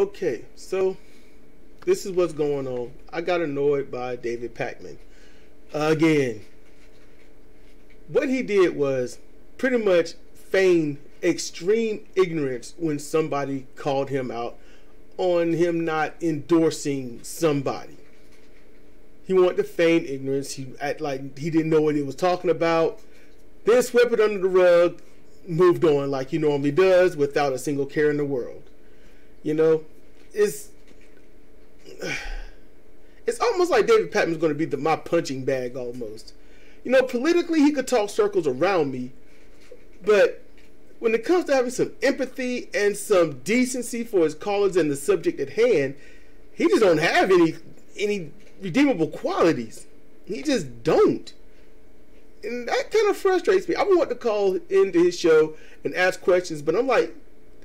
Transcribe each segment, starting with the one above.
Okay, so this is what's going on. I got annoyed by David Pakman again. What he did was pretty much feign extreme ignorance when somebody called him out on him not endorsing somebody. He wanted to feign ignorance. He act like he didn't know what he was talking about. Then swept it under the rug, moved on like he normally does without a single care in the world. You know, it's almost like David Pakman's going to be my punching bag almost. You know, politically he could talk circles around me, but when it comes to having some empathy and some decency for his callers and the subject at hand, he just don't have any redeemable qualities. He just don't. And that kind of frustrates me. I want to call into his show and ask questions, but I'm like,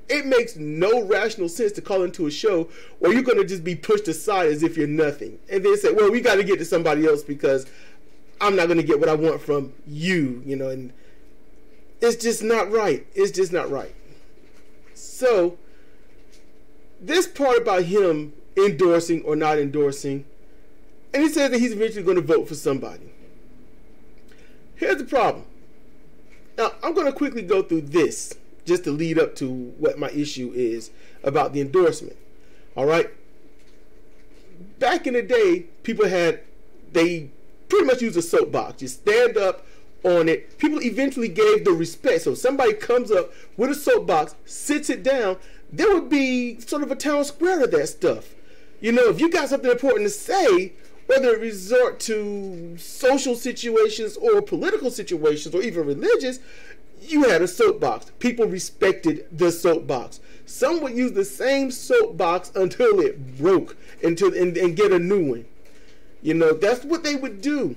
it makes no rational sense to call into a show where you're going to just be pushed aside as if you're nothing. And then say, well, we got to get to somebody else because I'm not going to get what I want from you, you know, and it's just not right. It's just not right. So, this part about him endorsing or not endorsing, and he says that he's eventually going to vote for somebody. Here's the problem. Now, I'm going to quickly go through this just to lead up to what my issue is about the endorsement. All right? Back in the day, they pretty much used a soapbox. You stand up on it. People eventually gave the respect. So somebody comes up with a soapbox, sits it down, there would be sort of a town square of that stuff. You know, if you got something important to say, whether it resort to social situations or political situations or even religious, you had a soapbox. People respected the soapbox. Some would use the same soapbox until it broke and get a new one. You know, that's what they would do.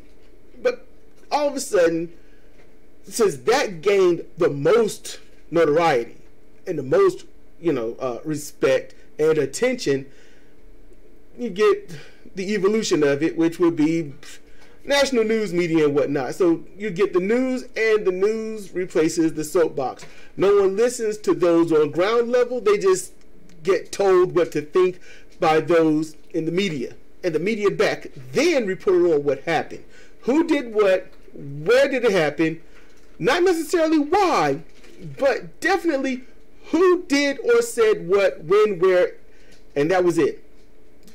But all of a sudden, since that gained the most notoriety and the most, respect and attention, you get the evolution of it, which would be national news media and whatnot. So you get the news, and the news replaces the soapbox. No one listens to those on ground level. They just get told what to think by those in the media. And the media back then reported on what happened. Who did what? Where did it happen? Not necessarily why, but definitely who did or said what, when, where, and that was it.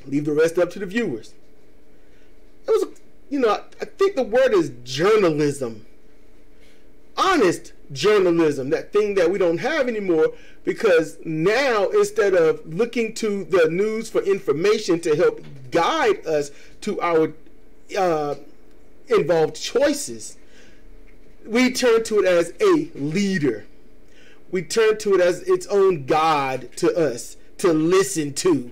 Leave the rest up to the viewers. It was, I think the word is journalism. Honest journalism, that thing that we don't have anymore, because now instead of looking to the news for information to help guide us to our involved choices, we turn to it as a leader. We turn to it as its own God to us to listen to.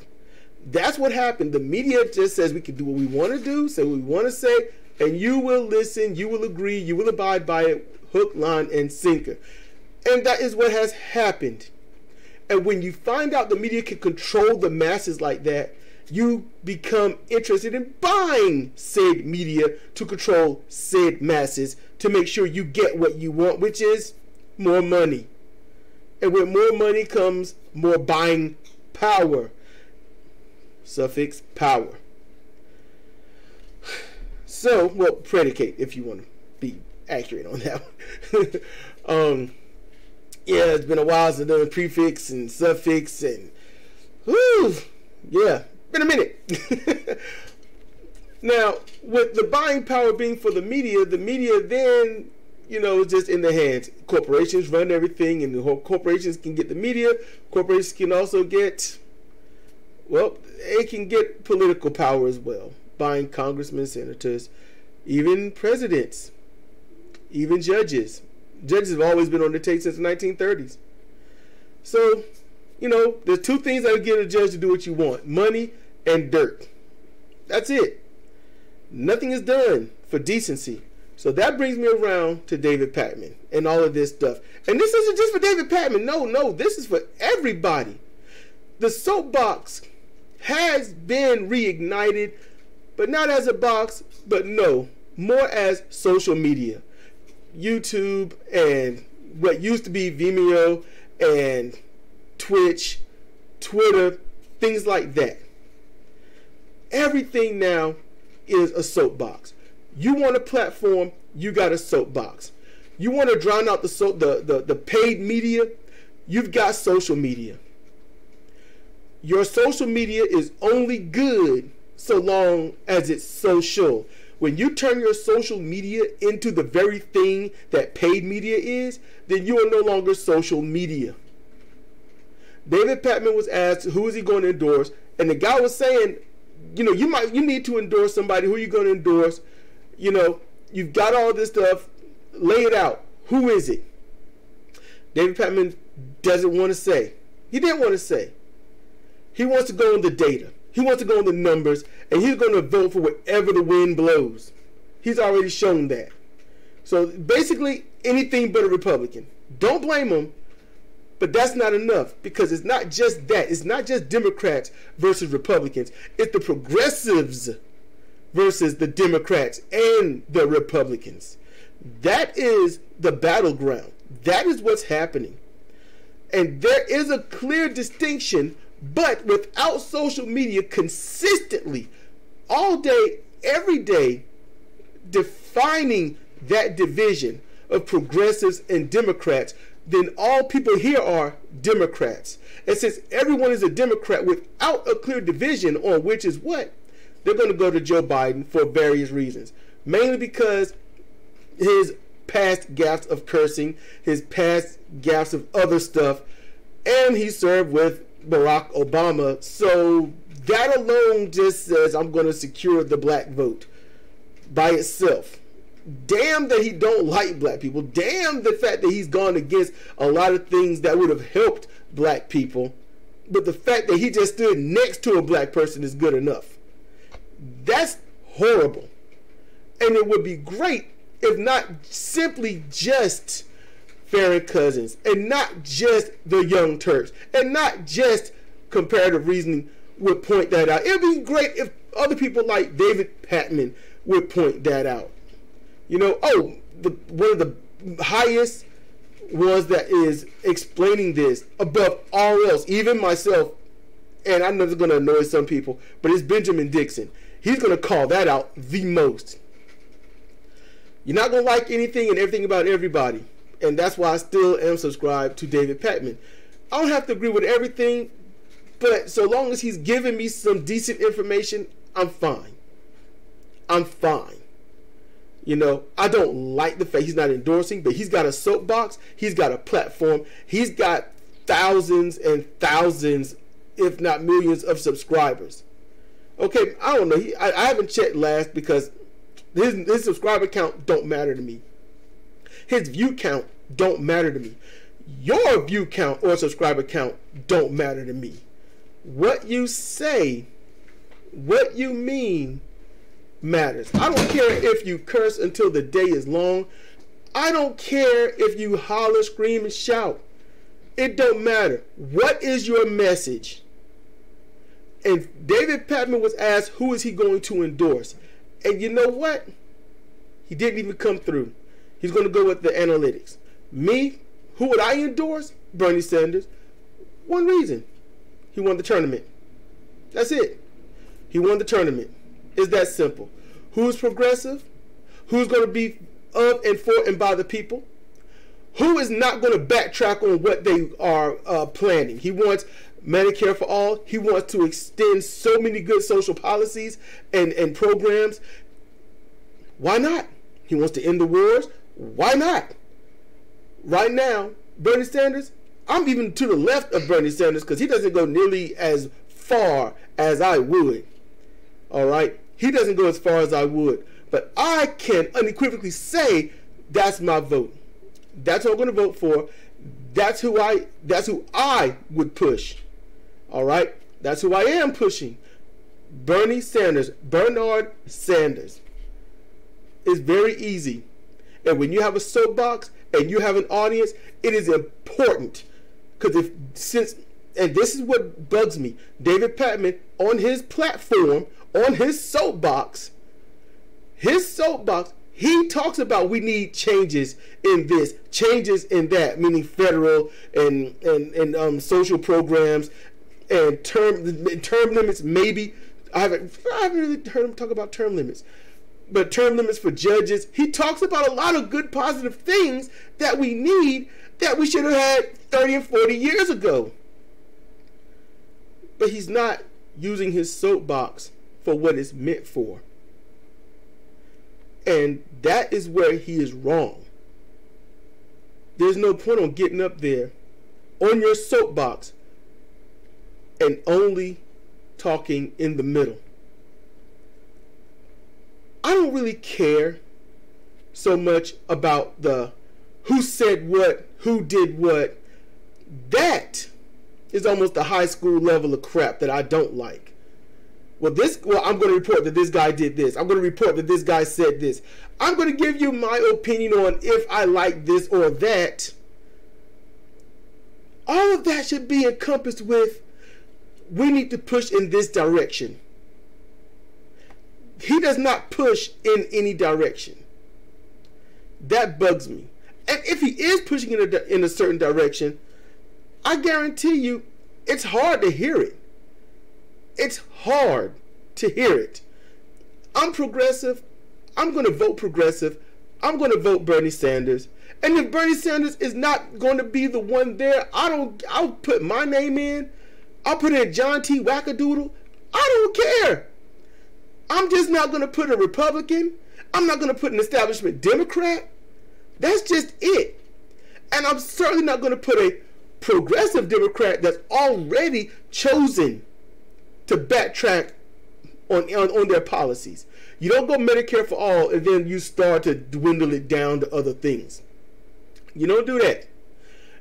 That's what happened. The media just says we can do what we want to do, say what we want to say, and you will listen, you will agree, you will abide by it, hook, line, and sinker. And that is what has happened. And when you find out the media can control the masses like that, you become interested in buying said media to control said masses to make sure you get what you want, which is more money. And with more money comes more buying power. Suffix power. So, well, predicate if you want to be accurate on that one. Yeah, it's been a while since I've done prefix and suffix and been a minute. Now, with the buying power being for the media then, is just in the hands. Corporations run everything, and the whole corporations can get the media. Corporations can also get, they can get political power as well. Buying congressmen, senators, even presidents, even judges. Judges have always been on the take since the 1930s. So, there's two things that will get a judge to do what you want: money and dirt. That's it. Nothing is done for decency. So that brings me around to David Pakman and all of this stuff. And this isn't just for David Pakman. No, this is for everybody. The soapbox has been reignited, but not as a box, but more as social media. YouTube and what used to be Vimeo and Twitch, Twitter, things like that. Everything now is a soapbox. You want a platform, you got a soapbox. You want to drown out the paid media, you've got social media. Your social media is only good so long as it's social. When you turn your social media into the very thing that paid media is, then you are no longer social media. David Pakman was asked who is he going to endorse, and the guy was saying, you know, you need to endorse somebody. Who are you going to endorse? You know, you've got all this stuff. Lay it out. Who is it? David Pakman doesn't want to say. He didn't want to say. He wants to go on the data. He wants to go on the numbers, and he's going to vote for whatever the wind blows. He's already shown that. So basically, anything but a Republican. Don't blame him, but that's not enough, because it's not just that. It's not just Democrats versus Republicans. It's the progressives versus the Democrats and the Republicans. That is the battleground. That is what's happening. And there is a clear distinction, but without social media consistently, all day, every day, defining that division of progressives and Democrats, then all people here are Democrats. And since everyone is a Democrat without a clear division on which is what, they're going to go to Joe Biden for various reasons. Mainly because his past gaffes of cursing, his past gaffes of other stuff, and he served with Barack Obama. So that alone just says I'm going to secure the black vote by itself. Damn that he don't like black people. Damn the fact that he's gone against a lot of things that would have helped black people. But the fact that he just stood next to a black person is good enough. That's horrible. And it would be great if not simply just Farron Cousins, and not just the Young Turks, and not just Comparative Reasoning would point that out. It would be great if other people like David Pakman would point that out. You know, one of the highest ones that is explaining this above all else, even myself, and I know it's going to annoy some people, but it's Benjamin Dixon. He's going to call that out the most. You're not going to like anything and everything about everybody. And that's why I still am subscribed to David Pakman. I don't have to agree with everything, but so long as he's giving me some decent information, I'm fine. I'm fine. You know, I don't like the fact he's not endorsing, but he's got a soapbox. He's got a platform. He's got thousands and thousands, if not millions, of subscribers. Okay, I don't know. I haven't checked last because his subscriber count don't matter to me. His view count don't matter to me. Your view count or subscriber count don't matter to me. What you say, what you mean matters. I don't care if you curse until the day is long. I don't care if you holler, scream, and shout. It don't matter. What is your message? And David Pakman was asked who is he going to endorse. And you know what? He didn't even come through. He's going to go with the analytics. Me, who would I endorse? Bernie Sanders. One reason. He won the tournament. That's it. He won the tournament. It's that simple. Who's progressive? Who's going to be of and for and by the people? Who is not going to backtrack on what they are planning? He wants Medicare for all. He wants to extend so many good social policies and programs. Why not? He wants to end the wars. Why not? Right now, Bernie Sanders, I'm even to the left of Bernie Sanders because he doesn't go nearly as far as I would. All right? He doesn't go as far as I would. But I can unequivocally say that's my vote. That's what I'm going to vote for. That's who I would push. All right? That's who I am pushing. Bernie Sanders. Bernard Sanders. It's very easy. And when you have a soapbox and you have an audience, it is important. Because and this is what bugs me, David Pakman on his platform, on his soapbox, he talks about we need changes in this, changes in that, meaning federal and social programs and term limits. Maybe I haven't really heard him talk about term limits, but term limits for judges. He talks about a lot of good, positive things that we need that we should have had 30 and 40 years ago. But he's not using his soapbox for what it's meant for. And that is where he is wrong. There's no point on getting up there on your soapbox and only talking in the middle. I don't really care so much about the who said what, who did what. That is almost the high school level of crap that I don't like. Well, I'm going to report that this guy did this. I'm going to report that this guy said this. I'm going to give you my opinion on if I like this or that. All of that should be encompassed with, we need to push in this direction. He does not push in any direction. That bugs me. And if he is pushing in a certain direction, I guarantee you it's hard to hear it. It's hard to hear it. I'm progressive. I'm going to vote progressive. I'm going to vote Bernie Sanders. And if Bernie Sanders is not going to be the one there, I'll put my name in. I'll put in John T. Wackadoodle. I don't care. I'm just not going to put a Republican. I'm not going to put an establishment Democrat. That's just it. And I'm certainly not going to put a progressive Democrat that's already chosen to backtrack on their policies. You don't go Medicare for all and then you start to dwindle it down to other things. You don't do that.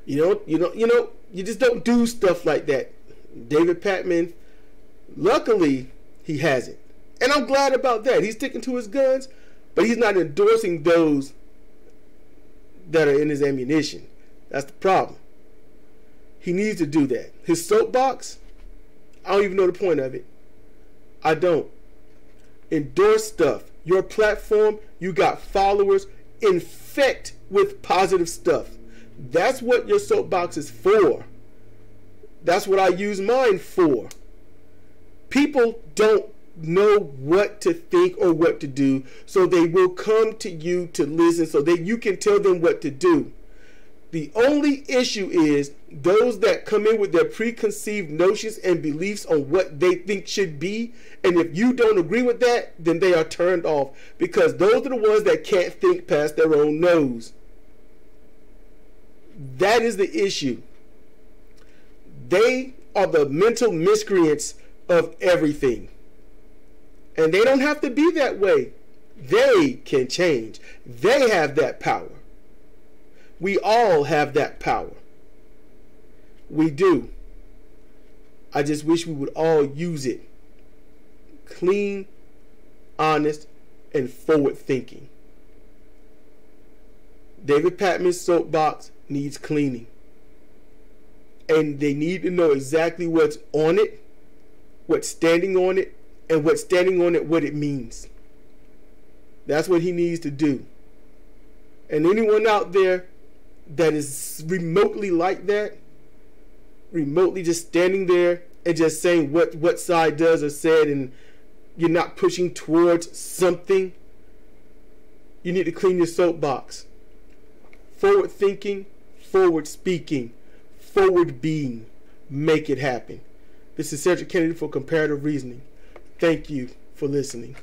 You just don't do stuff like that. David Pakman, luckily, he hasn't. And I'm glad about that. He's sticking to his guns, but he's not endorsing those that are in his ammunition. That's the problem. He needs to do that. His soapbox, I don't even know the point of it. I don't. Endorse stuff. Your platform, you got followers. Infect with positive stuff. That's what your soapbox is for. That's what I use mine for. People don't know what to think or what to do, so they will come to you to listen so that you can tell them what to do. The only issue is those that come in with their preconceived notions and beliefs on what they think should be, and if you don't agree with that, then they are turned off, because those are the ones that can't think past their own nose. That is the issue. They are the mental miscreants of everything. And they don't have to be that way. They can change. They have that power. We all have that power. We do. I just wish we would all use it. Clean, honest, and forward thinking. David Pakman's soapbox needs cleaning. And they need to know exactly what's on it, what's standing on it, and what's standing on it, what it means. That's what he needs to do. And anyone out there that is remotely like that, remotely just standing there and just saying what side does or said, and you're not pushing towards something, you need to clean your soapbox. Forward thinking, forward speaking, forward being. Make it happen. This is Cedric Kennedy for Comparative Reasoning. Thank you for listening.